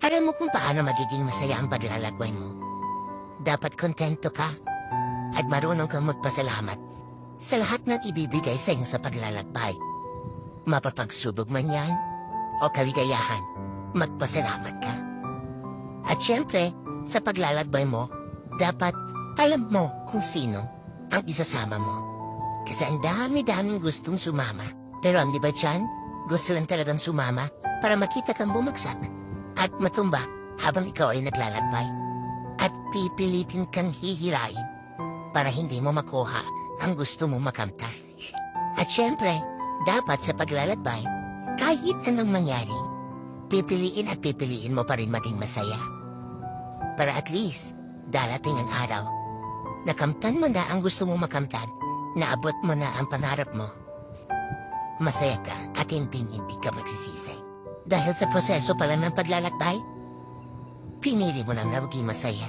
Alam mo kung paano magiging masaya ang paglalakbay mo. Dapat kontento ka at marunong kang magpasalamat sa lahat ng ibibigay sa iyo sa paglalakbay. Mapapagsubok man yan o kaligayahan, magpasalamat ka. At syempre, sa paglalakbay mo, dapat alam mo kung sino ang isasama mo. Kasi ang dami-daming gustong sumama. Pero ang di ba dyan, gusto lang talagang sumama para makita kang bumagsak at matumba habang ikaw ay naglalakbay. At pipilitin kang hihirain para hindi mo makuha ang gusto mo makamtas. At syempre, dapat sa paglalakbay, kahit anong mangyari, pipiliin at pipiliin mo pa rin maging masaya. Para at least, darating ang araw, nakamtan mo na ang gusto mo makamtan, naabot mo na ang pangarap mo. Masaya ka at hindi ka magsisisi. Dahil sa proseso pala ng paglalakbay, pinili mo lang na maging masaya.